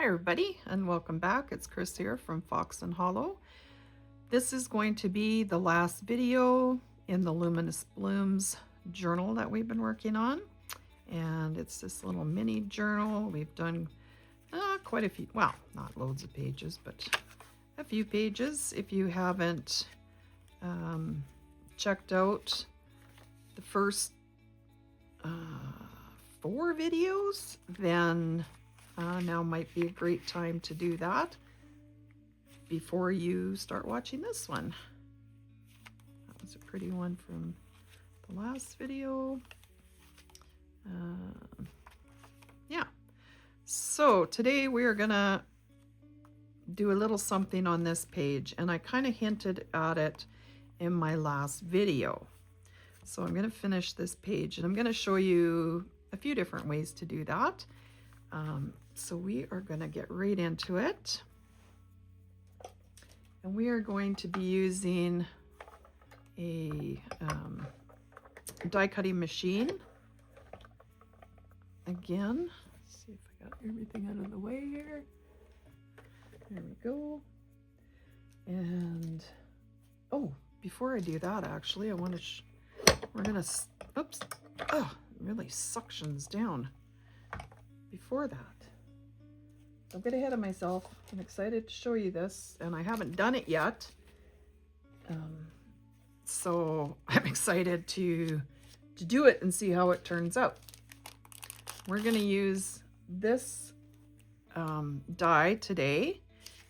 Hi everybody and welcome back. It's Chris here from Fox and Hollow. This is going to be the last video in the Luminous Blooms journal that we've been working on. And it's this little mini journal. We've done quite a few, well, not loads of pages, but a few pages. If you haven't checked out the first 4 videos, then now might be a great time to do that before you start watching this one. That was a pretty one from the last video. Yeah, so today we are gonna do a little something on this page, and I kind of hinted at it in my last video. So I'm going to finish this page and I'm going to show you a few different ways to do that. So we are going to get right into it. And we are going to be using a die cutting machine. Again, let's see if I got everything out of the way here. There we go. And, oh, before I do that, actually, I want to we're gonna, oops, oh, it really suctions down. Before that, don't get ahead of myself. I'm excited to show you this, and I haven't done it yet. So I'm excited to do it and see how it turns out. We're gonna use this die today,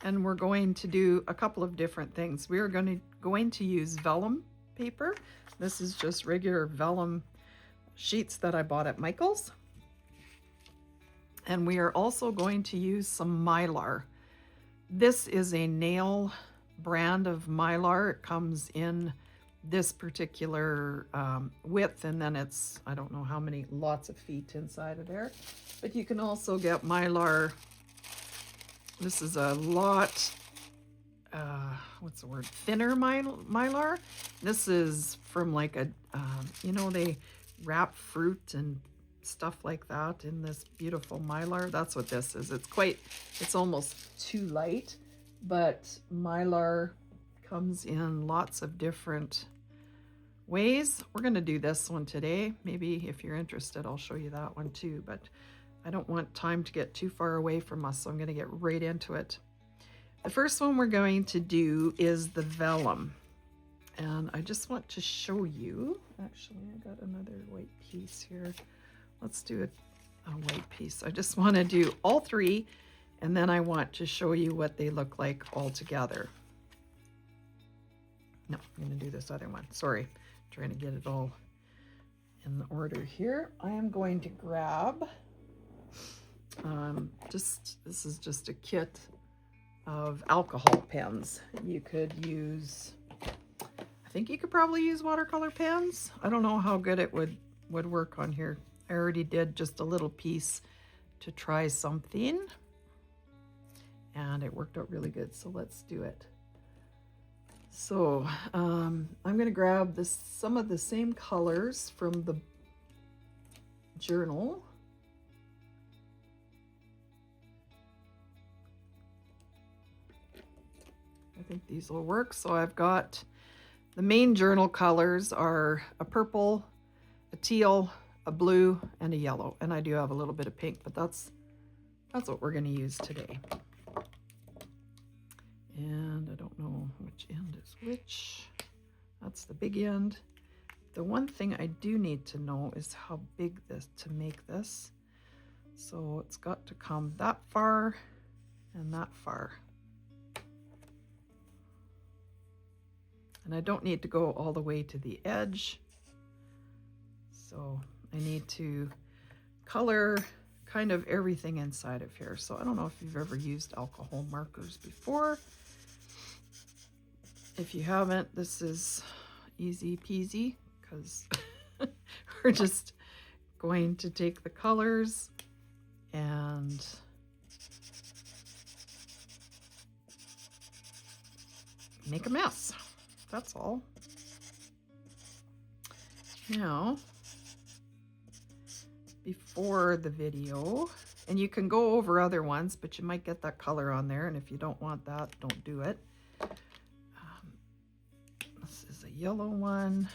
and we're going to do a couple of different things. We are going to use vellum paper. This is just regular vellum sheets that I bought at Michael's. And we are also going to use some mylar. This is a nail brand of mylar. It comes in this particular width, and then it's, I don't know how many, lots of feet inside of there. But you can also get mylar. This is a lot, what's the word, thinner mylar. This is from like a, you know, they wrap fruit and stuff like that in this beautiful mylar. That's what this is. It's almost too light, but mylar comes in lots of different ways. We're going to do this one today. Maybe if you're interested, I'll show you that one too, but I don't want time to get too far away from us, so I'm going to get right into it. The first one we're going to do is the vellum. And I just want to show you, actually, I got another white piece here. Let's do a white piece. I just want to do all 3, and then I want to show you what they look like all together. No, I'm going to do this other one. Sorry, trying to get it all in order here. I am going to grab, this is just a kit of alcohol pens. You could use, I think you could probably use watercolor pens. I don't know how good it would work on here. I already did just a little piece to try something, and it worked out really good, so let's do it. So I'm going to grab some of the same colors from the journal. I think these will work. So I've got the main journal colors are a purple, a teal, a blue, and a yellow. And I do have a little bit of pink, but that's what we're going to use today. And I don't know which end is which. That's the big end. The one thing I do need to know is how big to make this. So it's got to come that far and that far. And I don't need to go all the way to the edge. So I need to color kind of everything inside of here. So I don't know if you've ever used alcohol markers before. If you haven't, this is easy peasy, because we're just going to take the colors and make a mess. That's all. Now, before the video, And you can go over other ones, but you might get that color on there. And if you don't want that, don't do it. This is a yellow one.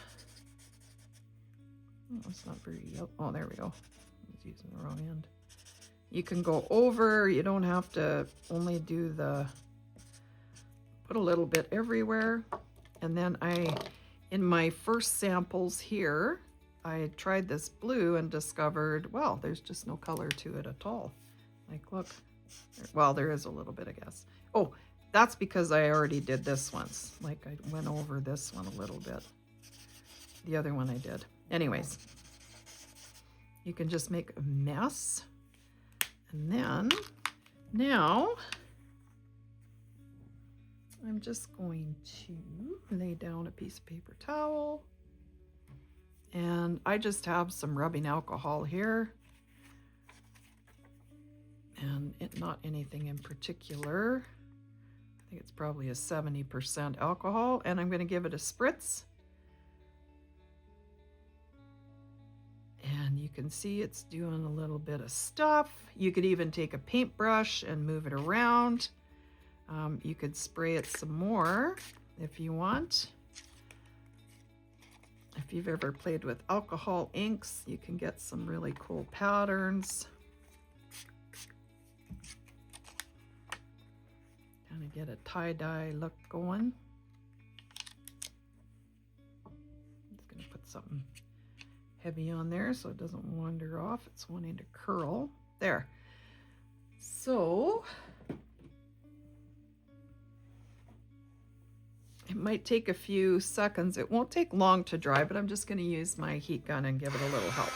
Oh, it's not very yellow. Oh, there we go. I was using the wrong end. You can go over. You don't have to only do put a little bit everywhere. And then in my first samples here, I tried this blue and discovered, well, there's just no color to it at all. Like, look. Well, there is a little bit, I guess. Oh, that's because I already did this once. Like, I went over this one a little bit. The other one I did. Anyways, you can just make a mess. And then, now, I'm just going to lay down a piece of paper towel. And I just have some rubbing alcohol here. And not anything in particular. I think it's probably a 70% alcohol. And I'm going to give it a spritz. And you can see it's doing a little bit of stuff. You could even take a paintbrush and move it around. You could spray it some more if you want. If you've ever played with alcohol inks, you can get some really cool patterns. Kind of get a tie-dye look going. I'm just going to put something heavy on there so it doesn't wander off. It's wanting to curl. There. So it might take a few seconds. It won't take long to dry, but I'm just going to use my heat gun and give it a little help.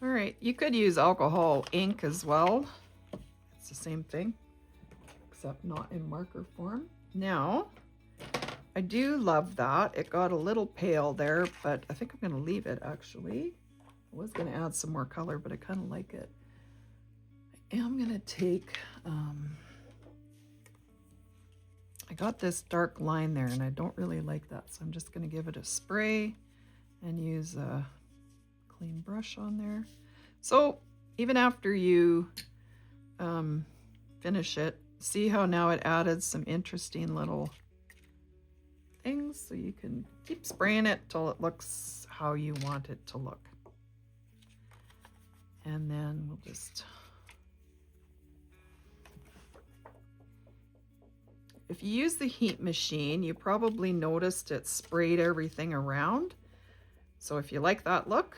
All right, you could use alcohol ink as well. It's the same thing, except not in marker form. Now, I do love that. It got a little pale there, but I think I'm going to leave it actually. I was going to add some more color, but I kind of like it. I am going to take, I got this dark line there and I don't really like that. So I'm just going to give it a spray and use a clean brush on there. So even after you finish it, see how now it added some interesting little things, so you can keep spraying it till it looks how you want it to look. And then we'll just, if you use the heat machine, you probably noticed it sprayed everything around. So if you like that look,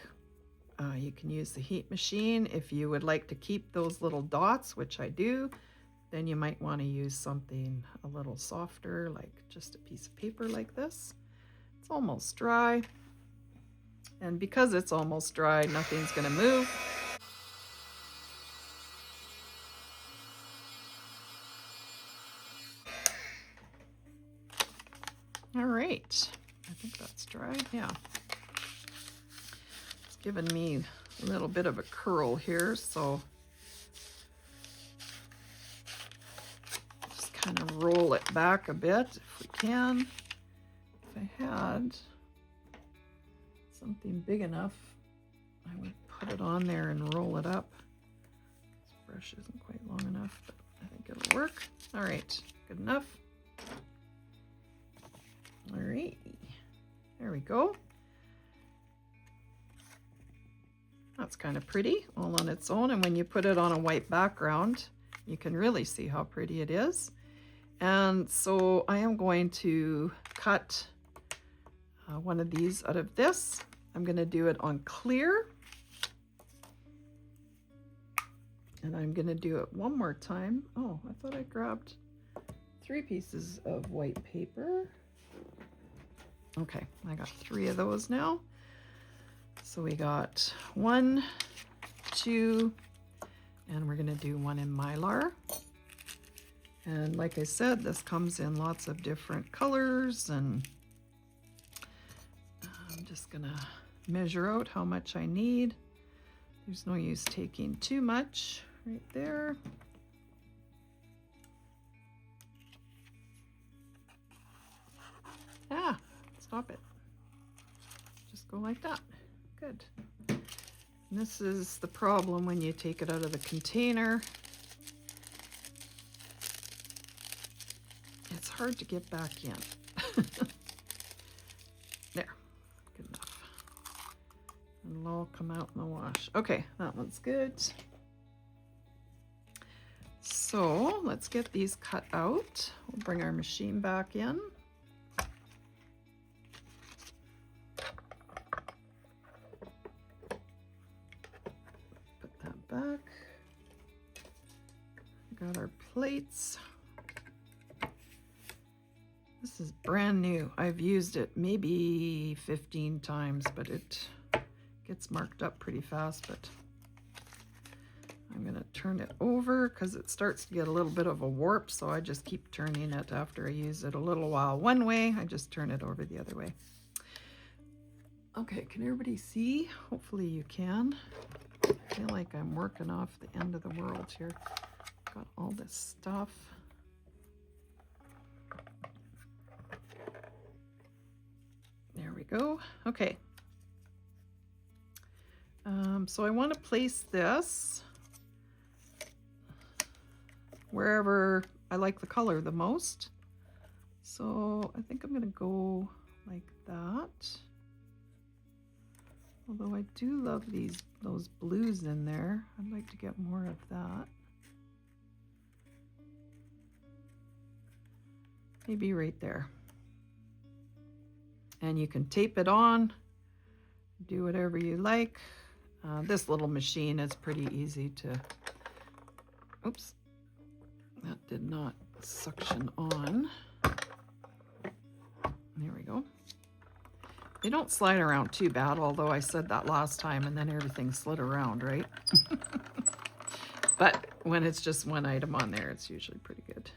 you can use the heat machine. If you would like to keep those little dots, which I do, then you might want to use something a little softer, like just a piece of paper like this. It's almost dry. And because it's almost dry, nothing's going to move. All right. I think that's dry. Yeah. It's giving me a little bit of a curl here, so kind of roll it back a bit if we can. If I had something big enough, I would put it on there and roll it up. This brush isn't quite long enough, but I think it'll work. All right, good enough. All right, there we go. That's kind of pretty all on its own, and when you put it on a white background, you can really see how pretty it is. And so I am going to cut one of these out of this. I'm going to do it on clear. And I'm going to do it one more time. Oh, I thought I grabbed 3 pieces of white paper. Okay, I got 3 of those now. So we got 1, 2, and we're going to do one in Mylar. And like I said, this comes in lots of different colors, and I'm just gonna measure out how much I need. There's no use taking too much right there. stop it. Just go like that. Good. And this is the problem when you take it out of the container. It's hard to get back in. There, good enough. And it'll all come out in the wash. Okay, that one's good. So let's get these cut out. We'll bring our machine back in. Put that back. Got our plates. This is brand new. I've used it maybe 15 times, but it gets marked up pretty fast. But I'm gonna turn it over because it starts to get a little bit of a warp, so I just keep turning it after I use it a little while one way. I just turn it over the other way. Okay, can everybody see? Hopefully you can. I feel like I'm working off the end of the world here. Got all this stuff. There we go. Okay. So I want to place this wherever I like the color the most. So I think I'm going to go like that. Although I do love those blues in there. I'd like to get more of that. Maybe right there. And you can tape it on, do whatever you like. This little machine is pretty easy to, oops, that did not suction on. There we go. They don't slide around too bad, although I said that last time and then everything slid around, right? But when it's just one item on there, it's usually pretty good.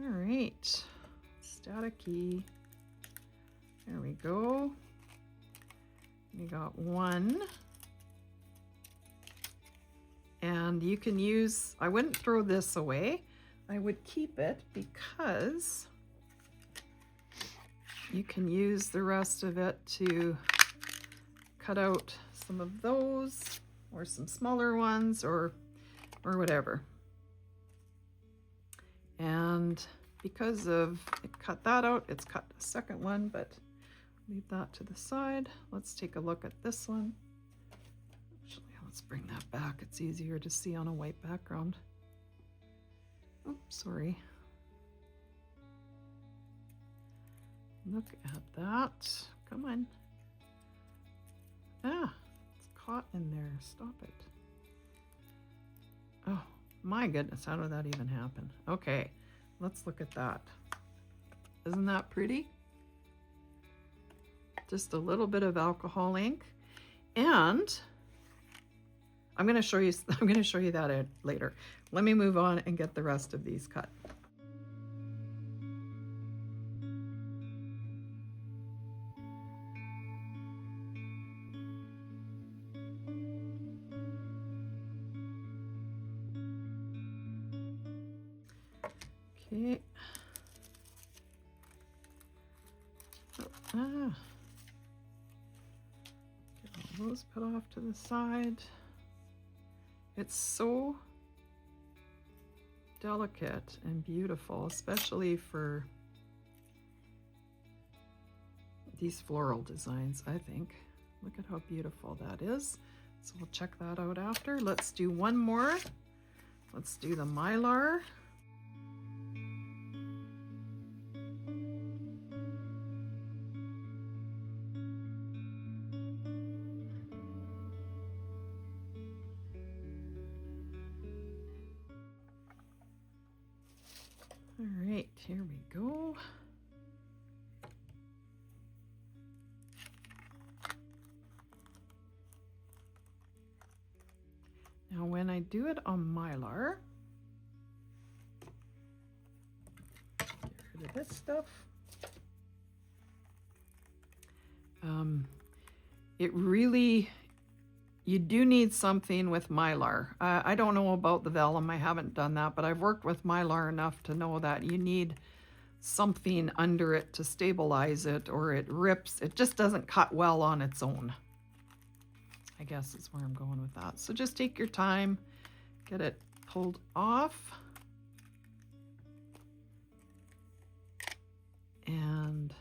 All right, Tacky. There we go. We got one. And you can use, I wouldn't throw this away. I would keep it because you can use the rest of it to cut out some of those or some smaller ones or whatever. And because of it cut that out, it's cut the second one, but leave that to the side. Let's take a look at this one. Actually, let's bring that back. It's easier to see on a white background. Oops, sorry. Look at that. Come on. Ah, it's caught in there. Stop it. Oh, my goodness. How did that even happen? Okay, let's look at that. Isn't that pretty? Just a little bit of alcohol ink. And I'm going to show you that later. Let me move on and get the rest of these cut. Okay. Oh, get all those put off to the side. It's so delicate and beautiful, especially for these floral designs, I think. Look at how beautiful that is. So we'll check that out after. Let's do one more. Let's do the Mylar. All right, here we go. Now when I do it on Mylar, get rid of this stuff. It really, you do need something with Mylar. I don't know about the vellum, I haven't done that, but I've worked with Mylar enough to know that you need something under it to stabilize it, or it rips. It just doesn't cut well on its own, I guess is where I'm going with that. So just take your time, get it pulled off. And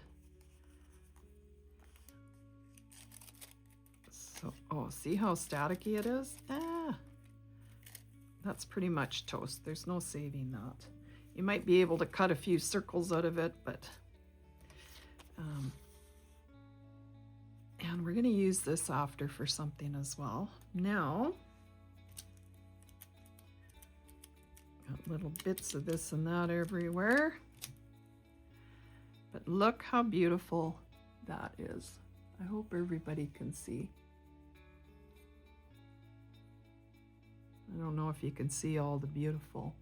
so, oh, see how staticky it is? That's pretty much toast. There's no saving that. You might be able to cut a few circles out of it, but and we're going to use this after for something as well. Now, got little bits of this and that everywhere. But look how beautiful that is. I hope everybody can see. I don't know if you can see all the beautiful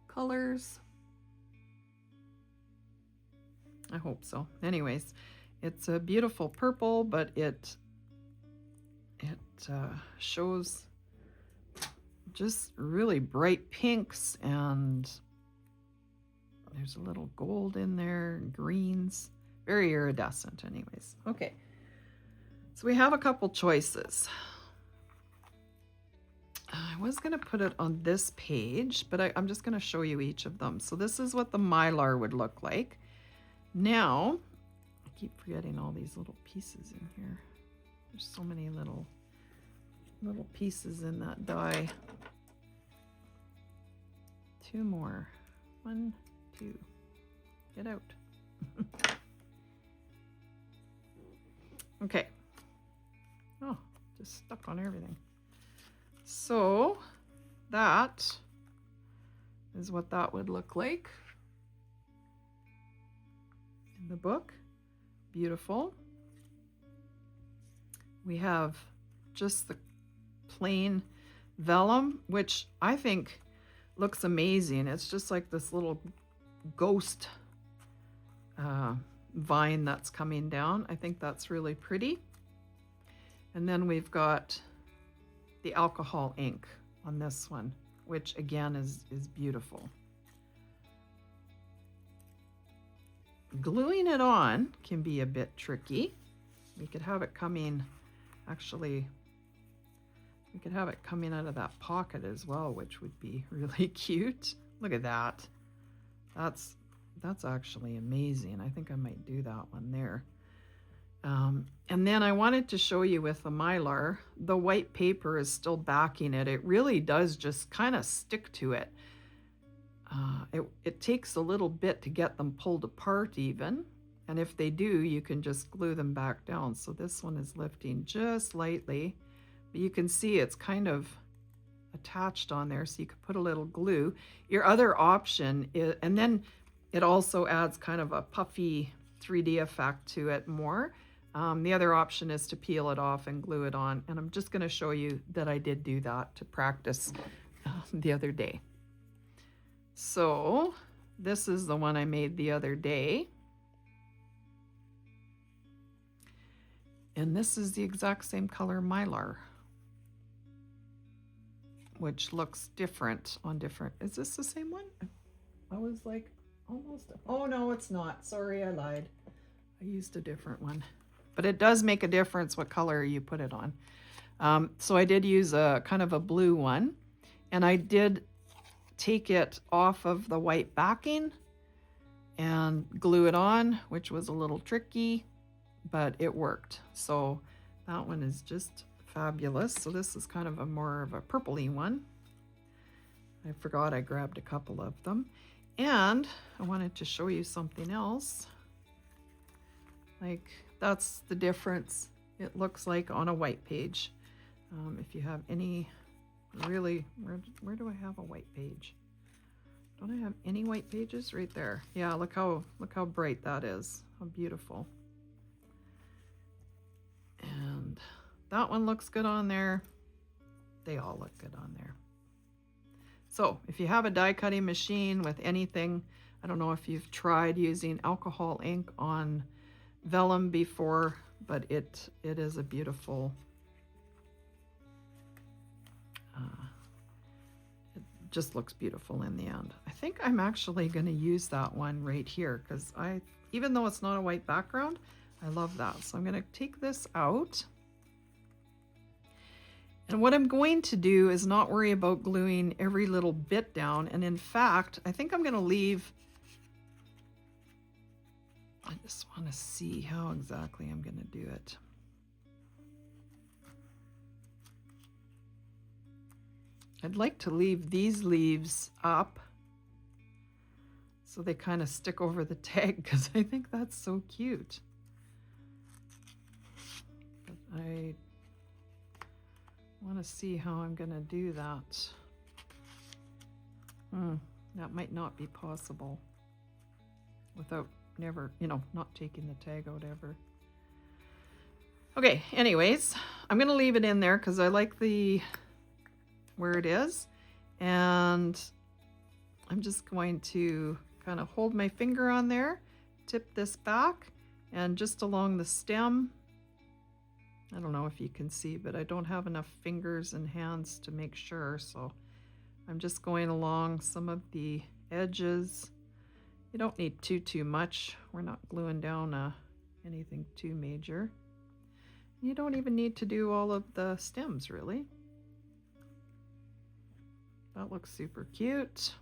colors. I hope so. Anyways, it's a beautiful purple, but it shows just really bright pinks, and there's a little gold in there, and greens, very iridescent anyways. Okay, so we have a couple choices. I was going to put it on this page, but I'm just going to show you each of them. So this is what the Mylar would look like. Now, I keep forgetting all these little pieces in here. There's so many little pieces in that die. 2 more. 1, 2. Get out. Okay. Oh, just stuck on everything. So that is what that would look like in the book. Beautiful. We have just the plain vellum, which I think looks amazing. It's just like this little ghost vine that's coming down. I think that's really pretty. And then we've got the alcohol ink on this one, which again is beautiful. Gluing it on can be a bit tricky. We could have it coming, actually, we could have it coming out of that pocket as well, which would be really cute. Look at that. That's actually amazing. I think I might do that one there. And then I wanted to show you with the Mylar, the white paper is still backing it. It really does just kind of stick to it. It takes a little bit to get them pulled apart even. And if they do, you can just glue them back down. So this one is lifting just lightly, but you can see it's kind of attached on there, so you could put a little glue. Your other option is, and then it also adds kind of a puffy 3D effect to it more. The other option is to peel it off and glue it on. And I'm just going to show you that I did do that to practice the other day. So this is the one I made the other day. And this is the exact same color Mylar, which looks different on different. Is this the same one? I was like almost. Oh no, it's not. Sorry, I lied. I used a different one. But it does make a difference what color you put it on. So I did use a kind of a blue one, and I did take it off of the white backing and glue it on, which was a little tricky, but it worked. So that one is just fabulous. So this is kind of a more of a purpley one. I forgot I grabbed a couple of them. And I wanted to show you something else. Like, that's the difference it looks like on a white page. If you have any really, where do I have a white page? Don't I have any white pages? Right there. Yeah, look how bright that is. How beautiful. And that one looks good on there. They all look good on there. So if you have a die cutting machine with anything, I don't know if you've tried using alcohol ink on vellum before, but it is a beautiful, just looks beautiful in the end. I think I'm actually going to use that one right here because even though it's not a white background, I love that. So I'm going to take this out. And what I'm going to do is not worry about gluing every little bit down. And in fact, I think I'm going to leave, I just want to see how exactly I'm going to do it. I'd like to leave these leaves up so they kind of stick over the tag because I think that's so cute. But I want to see how I'm going to do that. That might not be possible without not taking the tag out ever. Okay, anyways, I'm going to leave it in there because I like where it is, and I'm just going to kind of hold my finger on there, tip this back, and just along the stem. I don't know if you can see, but I don't have enough fingers and hands to make sure, so I'm just going along some of the edges. You don't need too much. We're not gluing down anything too major. You don't even need to do all of the stems, really. That looks super cute.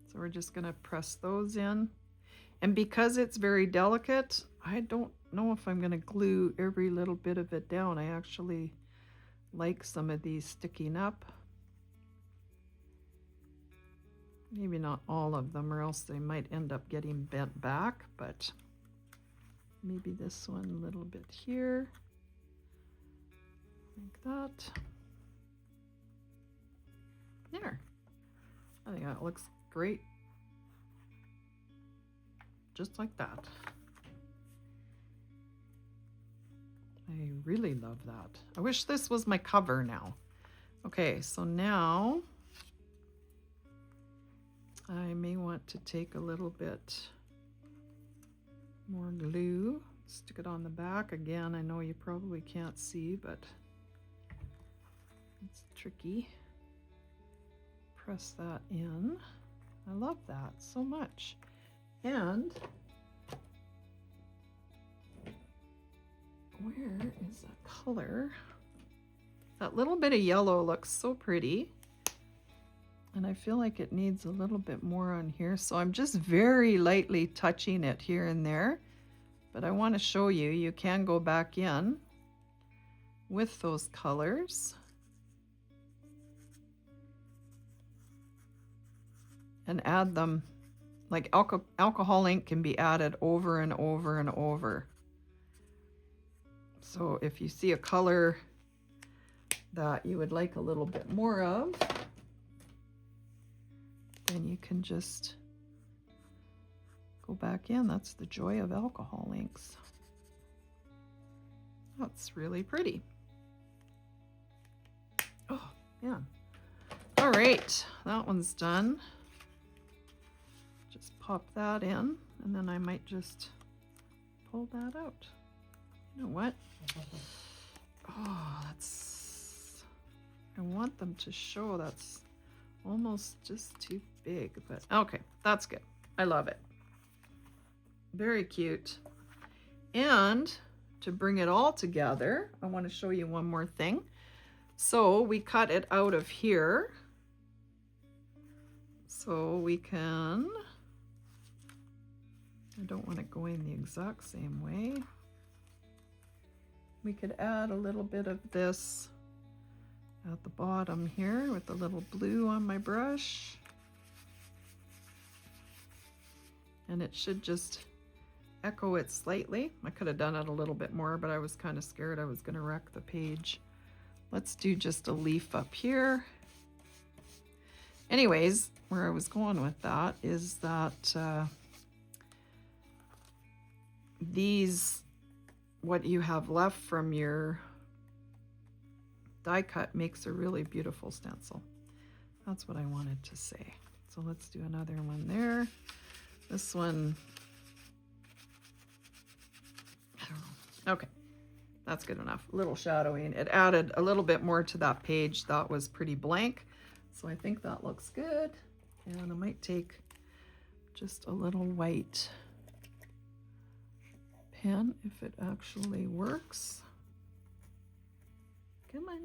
So we're just going to press those in. And because it's very delicate, I don't know if I'm going to glue every little bit of it down. I actually like some of these sticking up. Maybe not all of them, or else they might end up getting bent back, but maybe this one a little bit here, like that. There. I think that looks great. Just like that. I really love that. I wish this was my cover now. Okay, so now I may want to take a little bit more glue, stick it on the back. Again, I know you probably can't see, but it's tricky. Press that in. I love that so much. And where is that color? That little bit of yellow looks so pretty. And I feel like it needs a little bit more on here. So I'm just very lightly touching it here and there. But I want to show you, you can go back in with those colors and add them. Like alcohol ink can be added over and over and over. So if you see a color that you would like a little bit more of, then you can just go back in. That's the joy of alcohol inks. That's really pretty. Oh, yeah. All right, that one's done. Just pop that in, and then I might just pull that out. You know what? Oh, I want them to show that's almost just too big, but okay, that's good. I love it. Very cute. And to bring it all together, I want to show you one more thing. So we cut it out of here. So we can, I don't want it going the exact same way. We could add a little bit of this at the bottom here with a little blue on my brush. And it should just echo it slightly. I could have done it a little bit more, but I was kind of scared I was going to wreck the page. Let's do just a leaf up here. Anyways, where I was going with that is that these, what you have left from your die cut makes a really beautiful stencil. That's what I wanted to say. So let's do another one there. This one, I don't know. Okay, that's good enough. A little shadowing. It added a little bit more to that page that was pretty blank. So I think that looks good. And I might take just a little white pen if it actually works. Come on.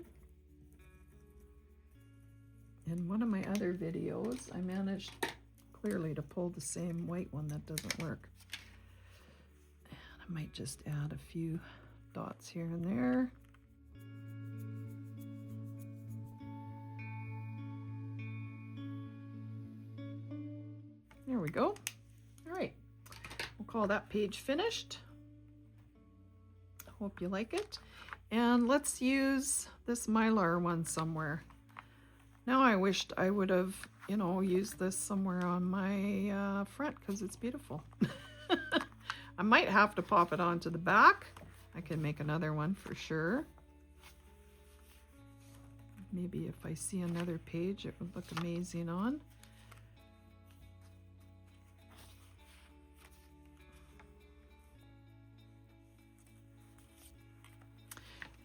In one of my other videos, I managed clearly to pull the same white one that doesn't work. And I might just add a few dots here and there. There we go. All right, we'll call that page finished. Hope you like it. And let's use this Mylar one somewhere. Now I wished I would have, you know, used this somewhere on my front because it's beautiful. I might have to pop it onto the back. I can make another one for sure. Maybe if I see another page, it would look amazing on.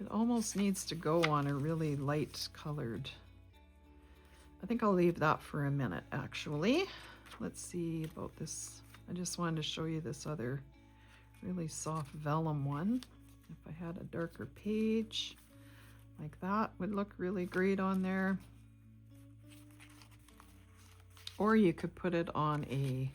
It almost needs to go on a really light colored. I think I'll leave that for a minute actually. Let's see about this. I just wanted to show you this other really soft vellum one. If I had a darker page like that, would look really great on there. Or you could put it on a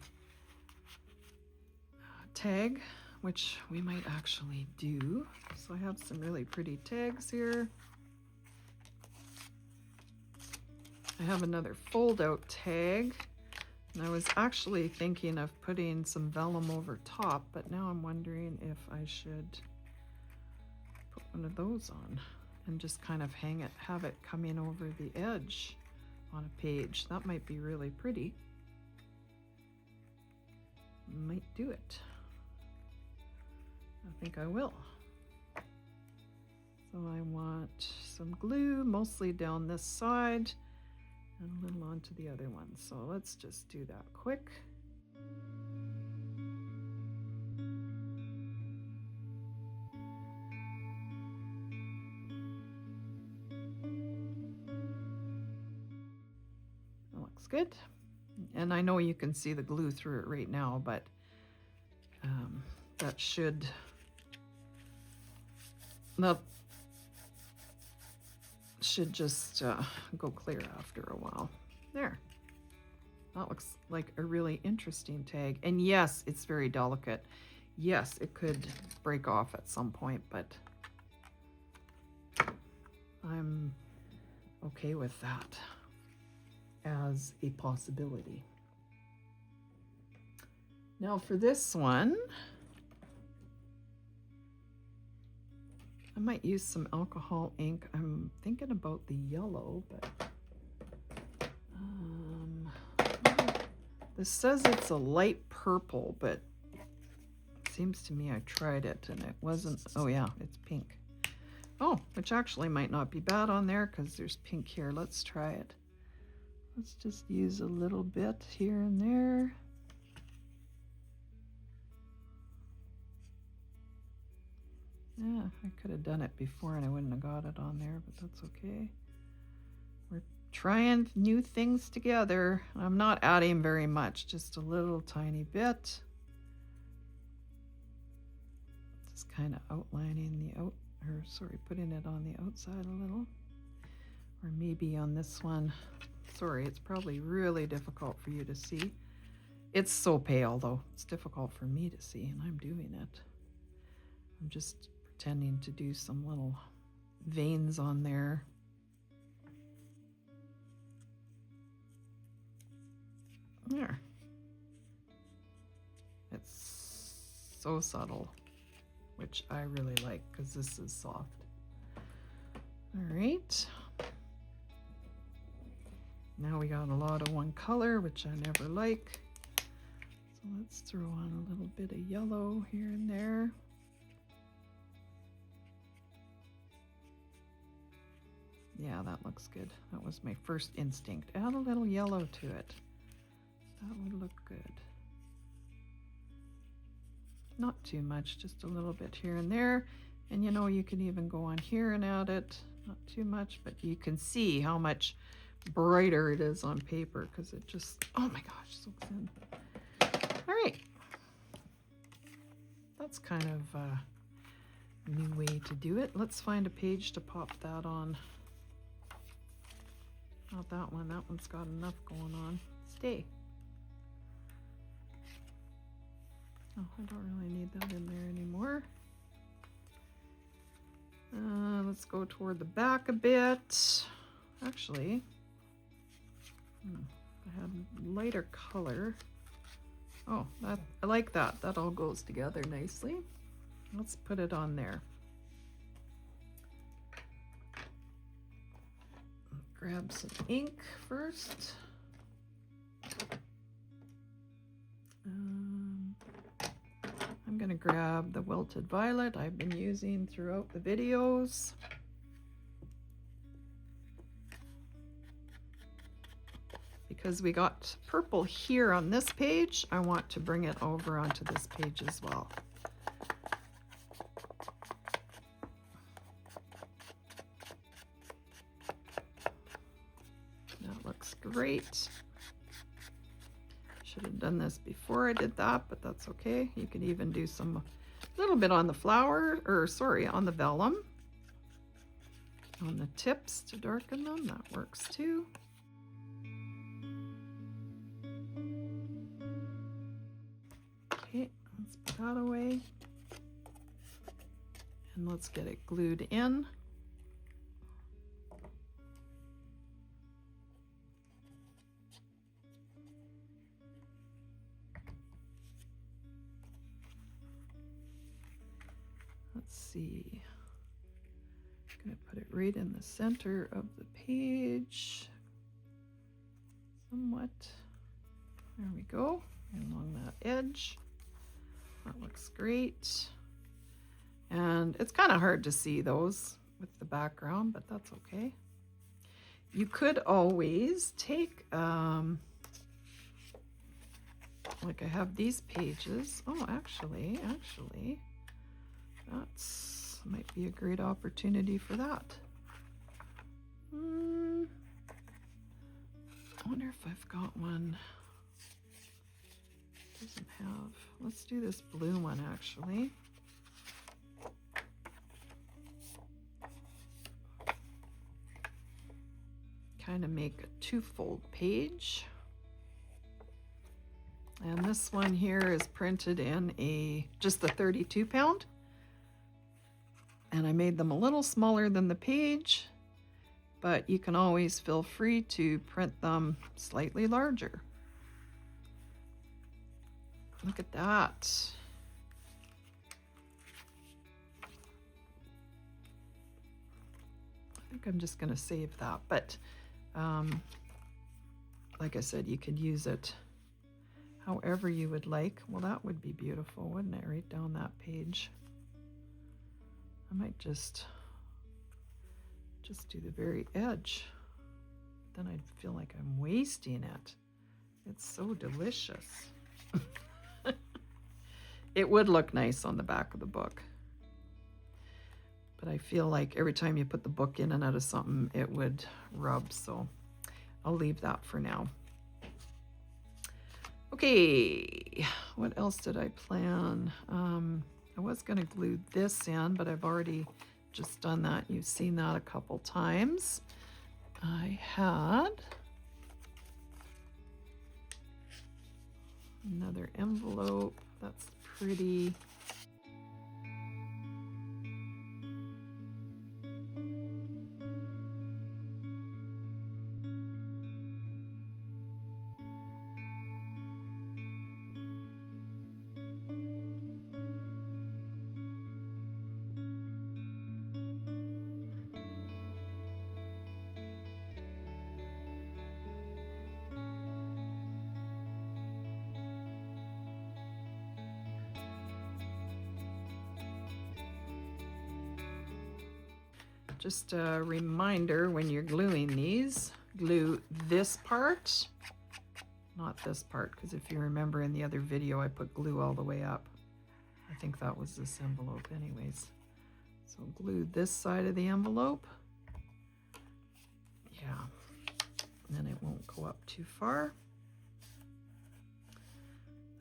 tag, which we might actually do. So I have some really pretty tags here. I have another fold out tag, and I was actually thinking of putting some vellum over top, but now I'm wondering if I should put one of those on and just kind of hang it, have it coming over the edge on a page. That might be really pretty. Might do it. I think I will. So I want some glue, mostly down this side, and a little onto the other one. So let's just do that quick. That looks good. And I know you can see the glue through it right now, but that should just go clear after a while. There. That looks like a really interesting tag. And yes, it's very delicate. Yes, it could break off at some point, but I'm okay with that as a possibility. Now for this one, I might use some alcohol ink. I'm thinking about the yellow, but this says it's a light purple, but it seems to me I tried it and it wasn't. Oh yeah, it's pink. Oh, which actually might not be bad on there because there's pink here. Let's try it. Let's just use a little bit here and there. Yeah, I could have done it before and I wouldn't have got it on there, but that's okay. We're trying new things together. I'm not adding very much, just a little tiny bit. Just kind of outlining putting it on the outside a little. Or maybe on this one. Sorry, it's probably really difficult for you to see. It's so pale though. It's difficult for me to see and I'm doing it. I'm just pretending to do some little veins on there. There. It's so subtle, which I really like because this is soft. All right. Now we got a lot of one color, which I never like. So let's throw on a little bit of yellow here and there. Yeah, that looks good. That was my first instinct. Add a little yellow to it. That would look good. Not too much, just a little bit here and there. And you know, you can even go on here and add it. Not too much, but you can see how much brighter it is on paper because it just, oh my gosh, soaks in. All right. That's kind of a new way to do it. Let's find a page to pop that on. Not that one. That one's got enough going on. Stay. Oh, I don't really need that in there anymore. Let's go toward the back a bit. Actually, I had lighter color. Oh, that, I like that. That all goes together nicely. Let's put it on there. Grab some ink first. I'm going to grab the Wilted Violet I've been using throughout the videos. Because we got purple here on this page, I want to bring it over onto this page as well. That looks great. Should have done this before I did that, but that's okay. You can even do some little bit on the flower, or sorry, on the vellum, on the tips to darken them. That works too. Okay, let's put that away. And let's get it glued in. Let's see. I'm going to put it right in the center of the page. Somewhat. There we go. Along that edge. That looks great. And it's kind of hard to see those with the background, but that's okay. You could always take, like I have these pages. Oh, actually, that's might be a great opportunity for that. I wonder if I've got one. Doesn't have. Let's do this blue one actually. Kind of make a two-fold page. And this one here is printed in just the 32 pound. And I made them a little smaller than the page, but you can always feel free to print them slightly larger. Look at that. I think I'm just going to save that, but like I said, you could use it however you would like. Well, that would be beautiful, wouldn't it? Right down that page. I might just do the very edge. Then I'd feel like I'm wasting it. It's so delicious. It would look nice on the back of the book. But I feel like every time you put the book in and out of something, it would rub. So I'll leave that for now. Okay, what else did I plan? I was going to glue this in, but I've already just done that. You've seen that a couple times. I had another envelope. That's pretty. Just a reminder, when you're gluing these, glue this part, not this part, because if you remember in the other video, I put glue all the way up. I think that was this envelope anyways. So glue this side of the envelope. Yeah. and then it won't go up too far.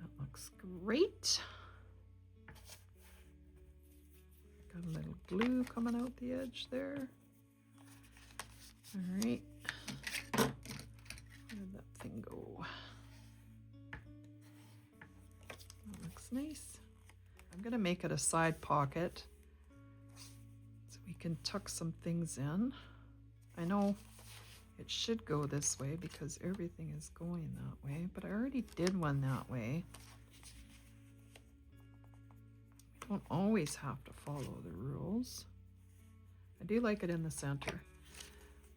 That looks great. Got a little glue coming out the edge there. All right. Where did that thing go? That looks nice. I'm going to make it a side pocket so we can tuck some things in. I know it should go this way because everything is going that way, but I already did one that way. You don't always have to follow the rules. I do like it in the center.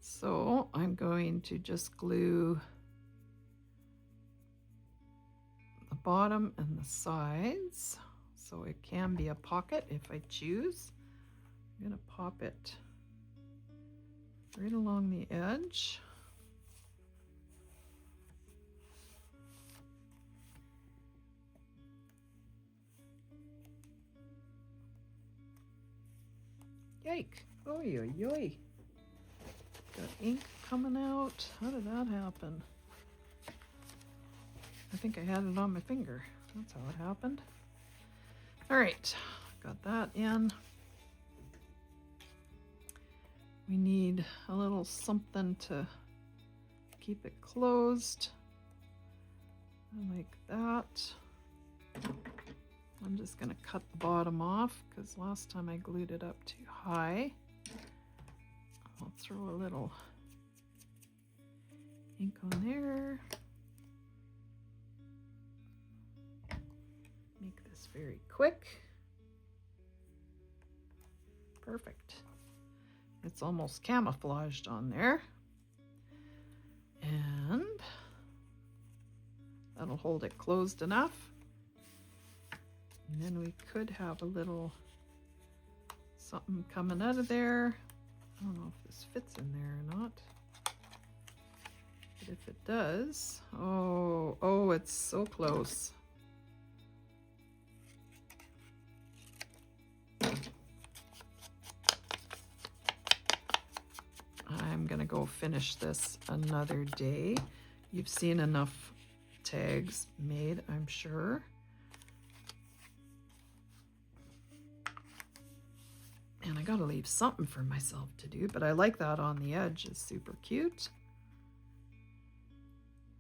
So I'm going to just glue the bottom and the sides so it can be a pocket if I choose. I'm going to pop it right along the edge. Yike! Oh, yoy. Got ink coming out. How did that happen? I think I had it on my finger. That's how it happened. All right, got that in. We need a little something to keep it closed. Like that. I'm just gonna cut the bottom off because last time I glued it up too high. I'll throw a little ink on there. Make this very quick. Perfect. It's almost camouflaged on there. And that'll hold it closed enough. And then we could have a little something coming out of there. I don't know if this fits in there or not. But if it does, oh, it's so close. I'm gonna go finish this another day. You've seen enough tags made, I'm sure. And I gotta leave something for myself to do, but I like that on the edge. It's super cute.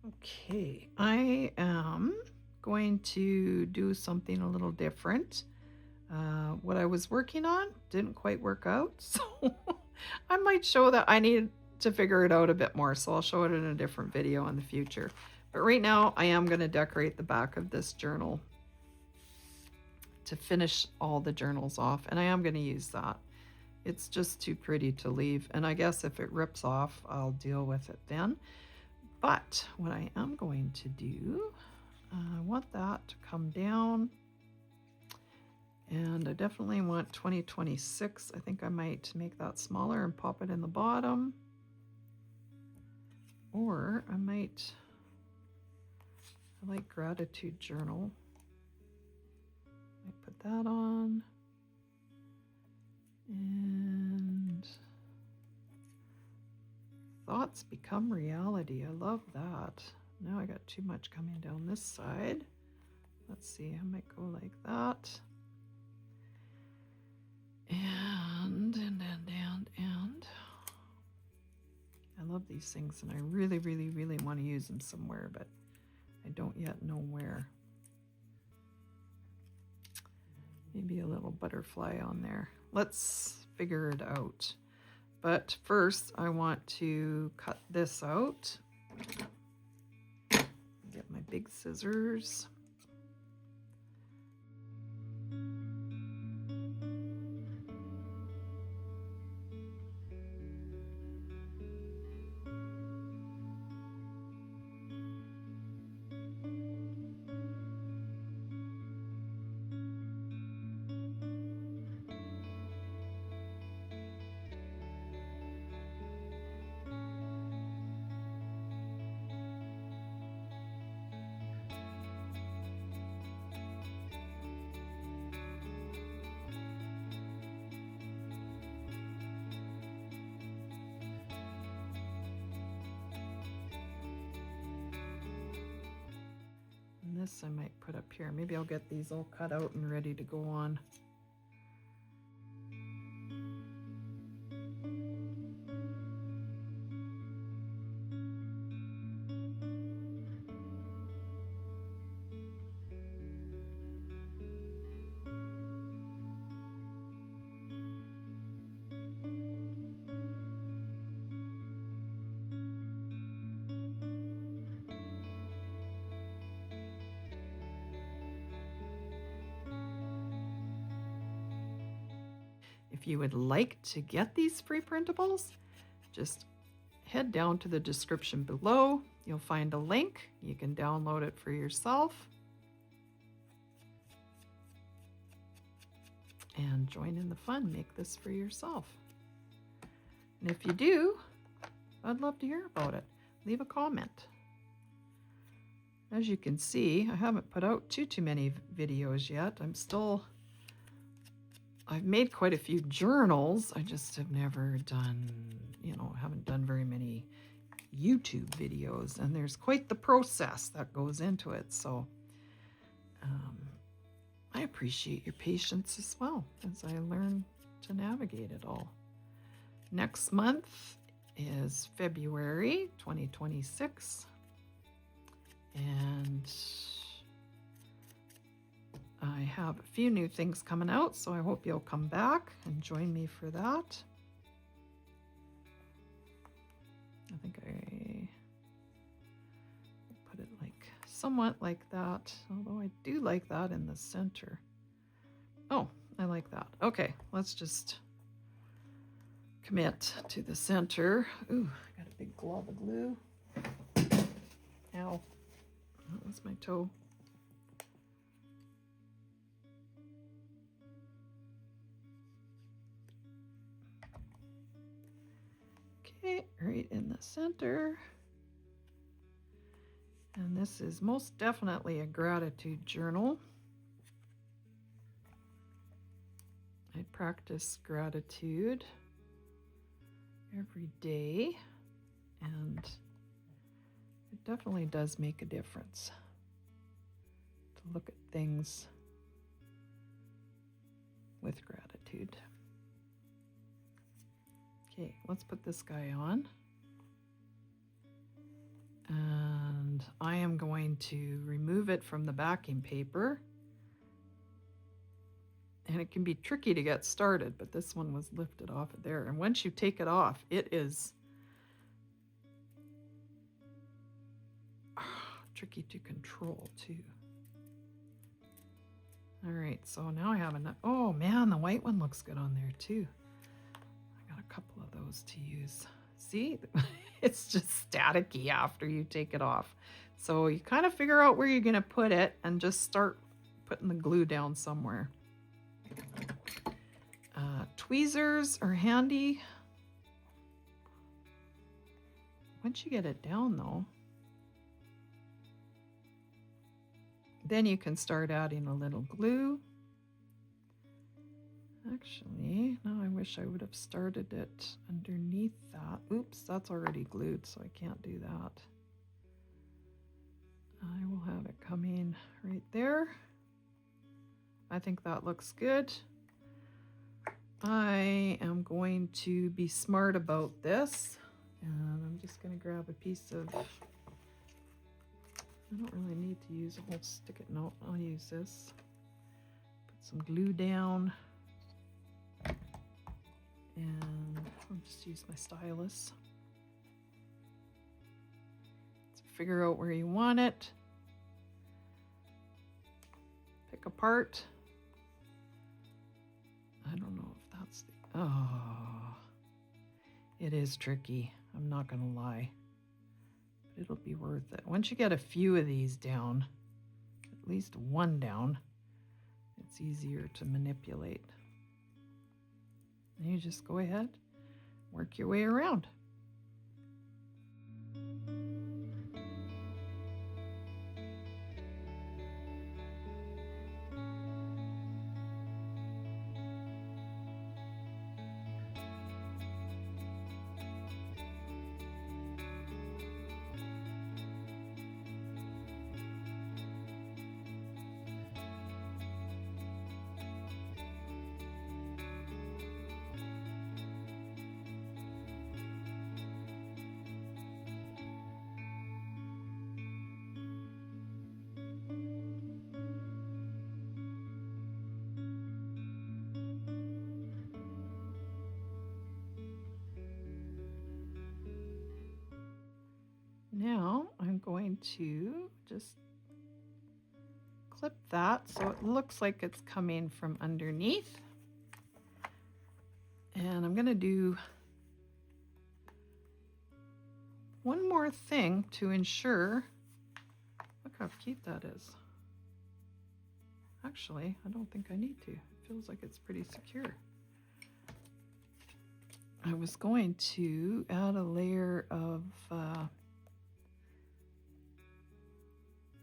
Okay, I am going to do something a little different. What I was working on didn't quite work out, so I might show that. I need to figure it out a bit more, so I'll show it in a different video in the future. But right now, I am going to decorate the back of this journal to finish all the journals off, and I am going to use that. It's just too pretty to leave, and I guess if it rips off, I'll deal with it then. But what I am going to do, I want that to come down, and I definitely want 2026. I think I might make that smaller and pop it in the bottom, or I like gratitude journal. I put that on, and thoughts become reality. I love that. Now I got too much coming down this side. Let's see, I might go like that. And I love these things, and I really, really, really want to use them somewhere, but I don't yet know where. Maybe a little butterfly on there. Let's figure it out. But first, I want to cut this out. Get my big scissors. this I might put up here. Maybe I'll get these all cut out and ready to go on. If you would like to get these free printables, just head down to the description below. You'll find a link. You can download it for yourself and join in the fun. Make this for yourself. And if you do, I'd love to hear about it. Leave a comment. As you can see, I haven't put out too many videos yet. I've made quite a few journals. I just have never done, haven't done very many YouTube videos, and there's quite the process that goes into it. So I appreciate your patience as well as I learn to navigate it all. Next month is February 2026, and I have a few new things coming out, so I hope you'll come back and join me for that. I think I put it like somewhat like that, although I do like that in the center. Oh, I like that. Okay, let's just commit to the center. Ooh, I got a big glob of glue. Ow, that was my toe. Okay, right in the center. And this is most definitely a gratitude journal. I practice gratitude every day, and it definitely does make a difference to look at things with gratitude. Okay, let's put this guy on. And I am going to remove it from the backing paper. And it can be tricky to get started, but this one was lifted off of there. And once you take it off, it is tricky to control too. All right, so now I have enough. Oh man, the white one looks good on there too. A couple of those to use. See, it's just staticky after you take it off. So you kind of figure out where you're going to put it and just start putting the glue down somewhere. Tweezers are handy. Once you get it down though, then you can start adding a little glue. Actually, no, I wish I would have started it underneath that. Oops, that's already glued, so I can't do that. I will have it coming right there. I think that looks good. I am going to be smart about this, and I'm just going to grab a piece of, I don't really need to use a whole stick-it note. I'll use this. Put some glue down. And I'll just use my stylus. So figure out where you want it. Pick a part. I don't know if that's the, oh, it is tricky. I'm not gonna lie, but it'll be worth it. Once you get a few of these down, at least one down, it's easier to manipulate. And you just go ahead, work your way around. to just clip that so it looks like it's coming from underneath. And I'm going to do one more thing to ensure. Look how cute that is. Actually, I don't think I need to. It feels like it's pretty secure. I was going to add a layer of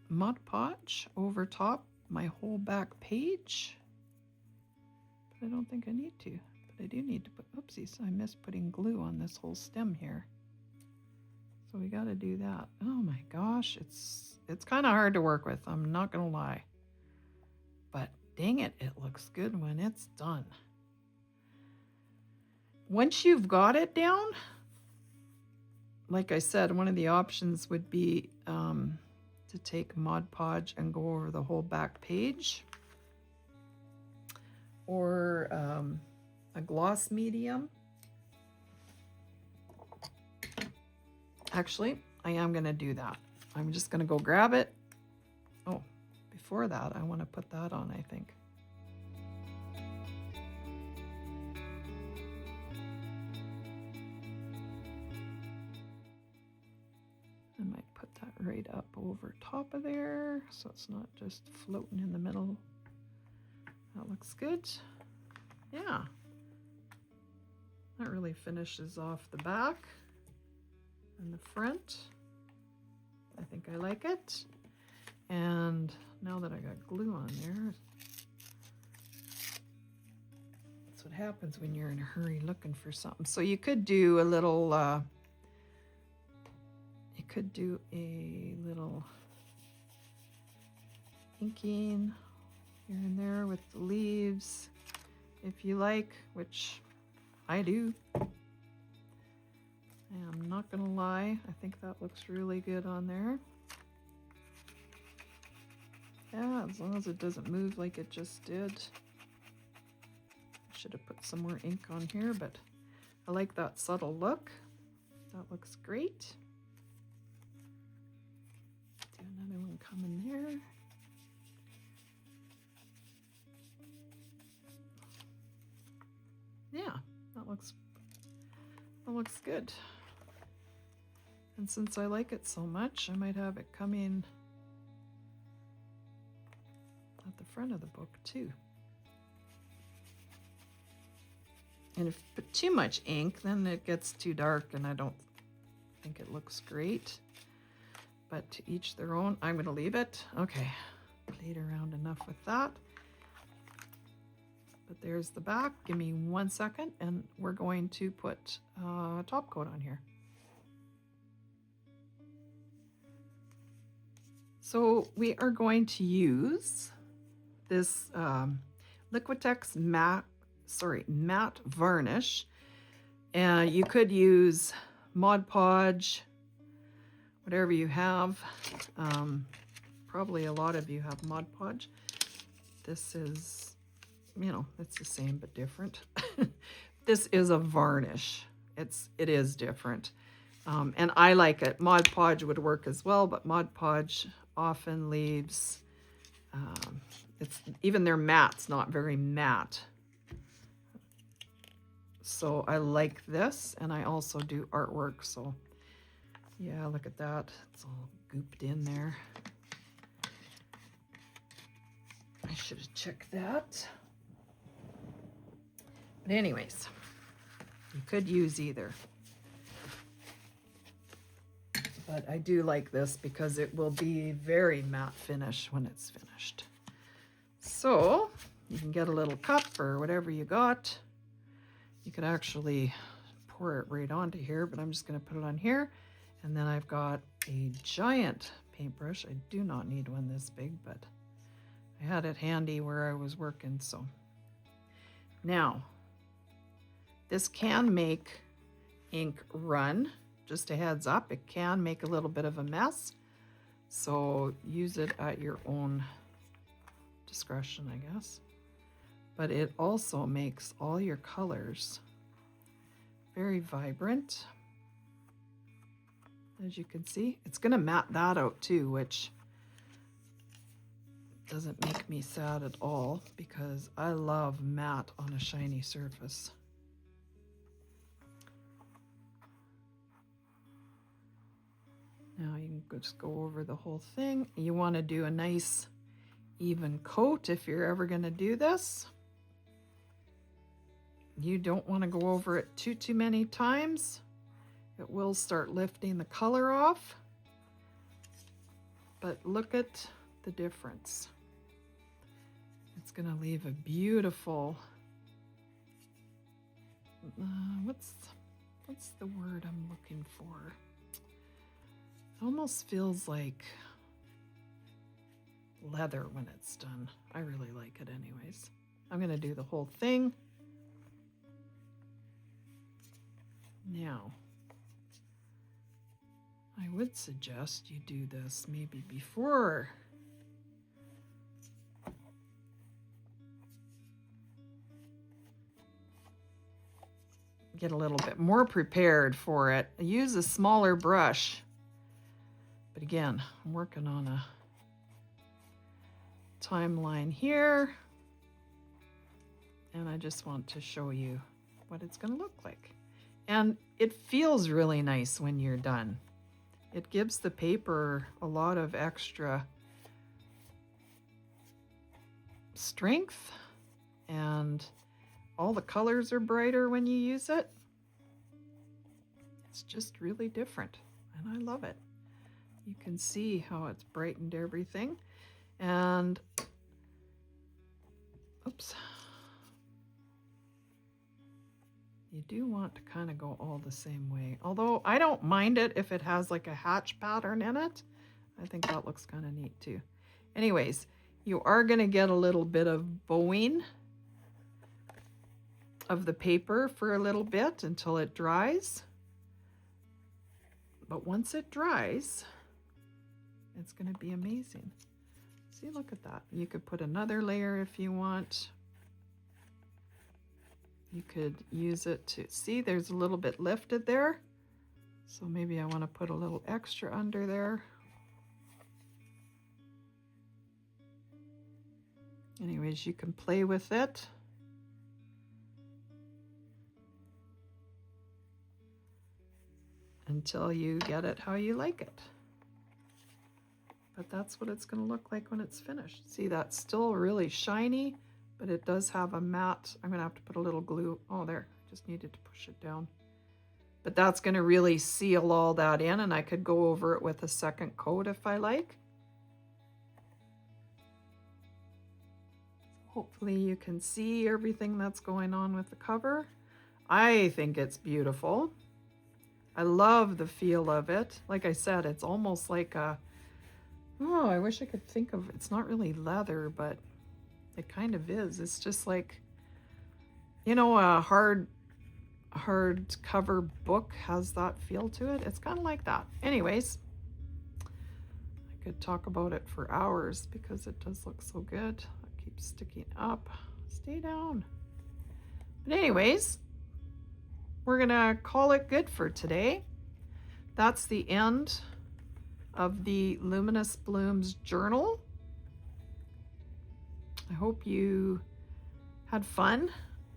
Mod Podge over top my whole back page, but I don't think I need to. But I do need to put, oopsies, I missed putting glue on this whole stem here. So we got to do that. Oh my gosh, it's kind of hard to work with, I'm not gonna lie. But dang it, it looks good when it's done. Once you've got it down, like I said, one of the options would be to take Mod Podge and go over the whole back page, or a gloss medium. Actually, I am going to do that. I'm just going to go grab it. Oh, before that, I want to put that on, I think. I might put that right up over top of there so it's not just floating in the middle. That looks good. Yeah. That really finishes off the back and the front. I think I like it. And now that I got glue on there, that's what happens when you're in a hurry looking for something. So you could do a little inking here and there with the leaves if you like, which I do. I'm not gonna lie, I think that looks really good on there. Yeah, as long as it doesn't move like it just did. I should have put some more ink on here, but I like that subtle look. That looks great. Do another one coming there. Yeah, that looks good. And since I like it so much, I might have it coming at the front of the book too. And if you put too much ink, then it gets too dark and I don't think it looks great. But to each their own. I'm going to leave it. Okay, played around enough with that. But there's the back. Give me 1 second and we're going to put a top coat on here. So we are going to use this Liquitex matte varnish. And you could use Mod Podge, whatever you have. Probably a lot of you have Mod Podge. This is, you know, it's the same but different. This is a varnish. It is different. And I like it. Mod Podge would work as well, but Mod Podge often leaves, even their matte's not very matte. So I like this, and I also do artwork. So yeah, look at that. It's all gooped in there. I should have checked that. But anyways, you could use either. But I do like this because it will be very matte finish when it's finished. So you can get a little cup or whatever you got. You could actually pour it right onto here, but I'm just going to put it on here. And then I've got a giant paintbrush. I do not need one this big, but I had it handy where I was working. So now this can make ink run. Just a heads up, it can make a little bit of a mess. So use it at your own discretion, I guess. But it also makes all your colors very vibrant. as you can see. It's going to matte that out too, which doesn't make me sad at all because I love matte on a shiny surface. Now you can just go over the whole thing. You want to do a nice even coat if you're ever going to do this. You don't want to go over it too many times. It will start lifting the color off. But look at the difference. It's going to leave a beautiful, what's the word I'm looking for? It almost feels like leather when it's done. I really like it anyways. I'm going to do the whole thing. Now, I would suggest you do this maybe before get a little bit more prepared for it. Use a smaller brush. But again, I'm working on a timeline here, and I just want to show you what it's going to look like. And it feels really nice when you're done. It gives the paper a lot of extra strength, and all the colors are brighter when you use it. It's just really different, and I love it. You can see how it's brightened everything. And oops, you do want to kind of go all the same way, although I don't mind it if it has like a hatch pattern in it. I think that looks kind of neat too. Anyways, you are going to get a little bit of bowing of the paper for a little bit until it dries. But once it dries, it's going to be amazing. See, look at that. You could put another layer if you want. You could use it to, see, there's a little bit lifted there. So maybe I want to put a little extra under there. Anyways, you can play with it. Until you get it how you like it. But that's what it's going to look like when it's finished. See, that's still really shiny, but it does have a matte. I'm going to have to put a little glue. Oh, there. Just needed to push it down. But that's going to really seal all that in, and I could go over it with a second coat if I like. Hopefully you can see everything that's going on with the cover. I think it's beautiful. I love the feel of it. Like I said, it's almost like a, oh, I wish I could think of, it's not really leather, but it kind of is. It's just like, you know, a hard cover book has that feel to it. It's kind of like that. Anyways, I could talk about it for hours because it does look so good. It keeps sticking up. Stay down. But anyways, we're gonna call it good for today. That's the end of the Luminous Blooms Journal. I hope you had fun,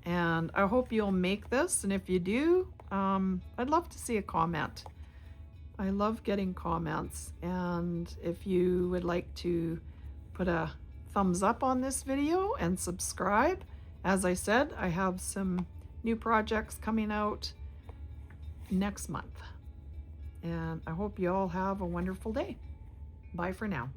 and I hope you'll make this. And if you do, I'd love to see a comment. I love getting comments. And if you would like to put a thumbs up on this video and subscribe, as I said, I have some new projects coming out next month. And I hope you all have a wonderful day. Bye for now.